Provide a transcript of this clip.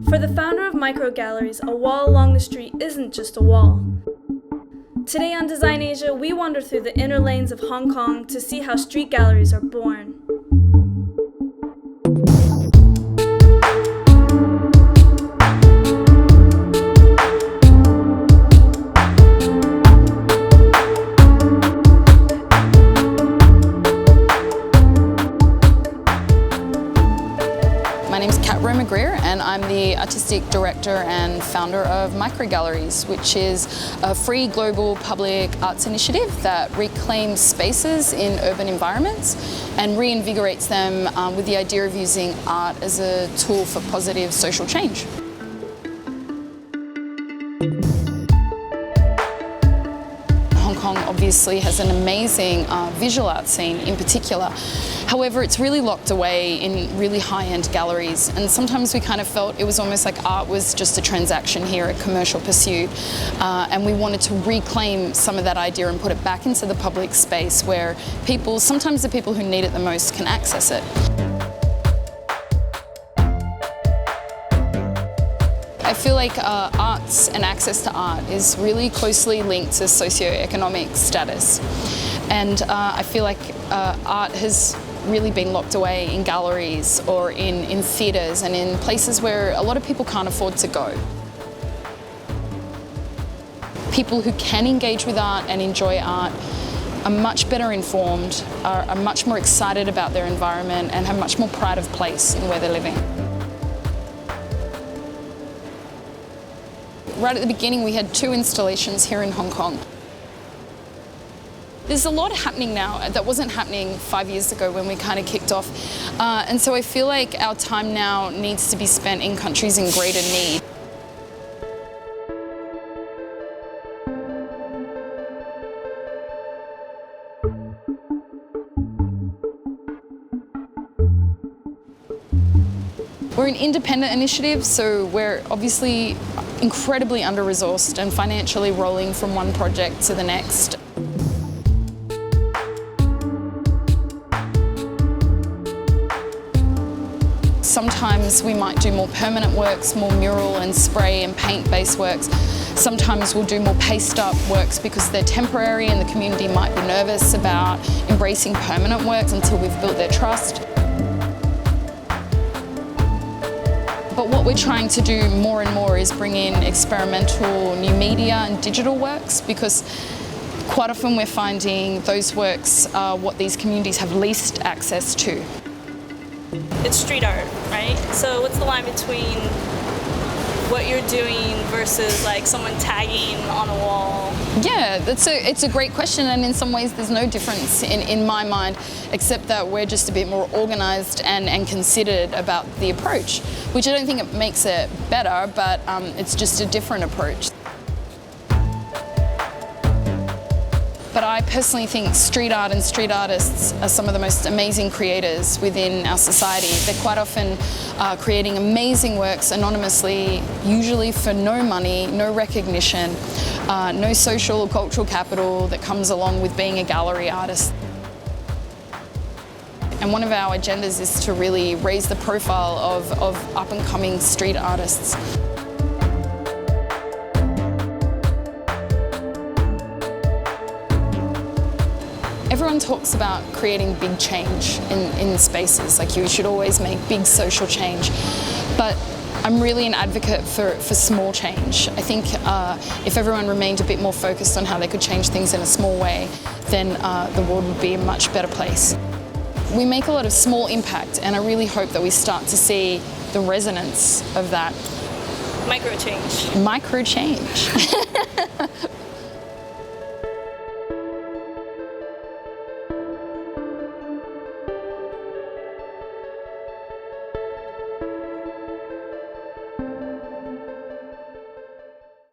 For the founder of micro galleries, a wall along the street isn't just a wall. Today on DesignAsia, we wander through the inner lanes of Hong Kong to see how street galleries are born. And I'm the artistic director and founder of Micro Galleries, which is a free global public arts initiative that reclaims spaces in urban environments and reinvigorates them with the idea of using art as a tool for positive social change. Hong Kong obviously has an amazing visual art scene in particular. However, it's really locked away in really high-end galleries, and sometimes we kind of felt it was almost like art was just a transaction here, a commercial pursuit, and we wanted to reclaim some of that idea and put it back into the public space where people, sometimes the people who need it the most, can access it. I feel like arts and access to art is really closely linked to socioeconomic status. And I feel like art has really been locked away in galleries or in theatres and in places where a lot of people can't afford to go. People who can engage with art and enjoy art are much better informed, are much more excited about their environment and have much more pride of place in where they're living. Right at the beginning, we had 2 installations here in Hong Kong. There's a lot happening now that wasn't happening 5 years ago when we kind of kicked off. And so I feel like our time now needs to be spent in countries in greater need. We're an independent initiative, so we're obviously incredibly under-resourced and financially rolling from one project to the next. Sometimes we might do more permanent works, more mural and spray and paint-based works. Sometimes we'll do more paste-up works because they're temporary and the community might be nervous about embracing permanent works until we've built their trust. But what we're trying to do more and more is bring in experimental new media and digital works, because quite often we're finding those works are what these communities have least access to. It's street art, right? So what's the line between what you're doing versus like someone tagging on a wall? Yeah, it's a great question, and in some ways there's no difference in my mind, except that we're just a bit more organised and considered about the approach, which I don't think it makes it better, but it's just a different approach. But I personally think street art and street artists are some of the most amazing creators within our society. They're quite often creating amazing works anonymously, usually for no money, no recognition, no social or cultural capital that comes along with being a gallery artist. And one of our agendas is to really raise the profile of up-and-coming street artists. Everyone talks about creating big change in spaces, like you should always make big social change, but I'm really an advocate for small change. I think if everyone remained a bit more focused on how they could change things in a small way, then the world would be a much better place. We make a lot of small impact, and I really hope that we start to see the resonance of that. Micro change. Micro change.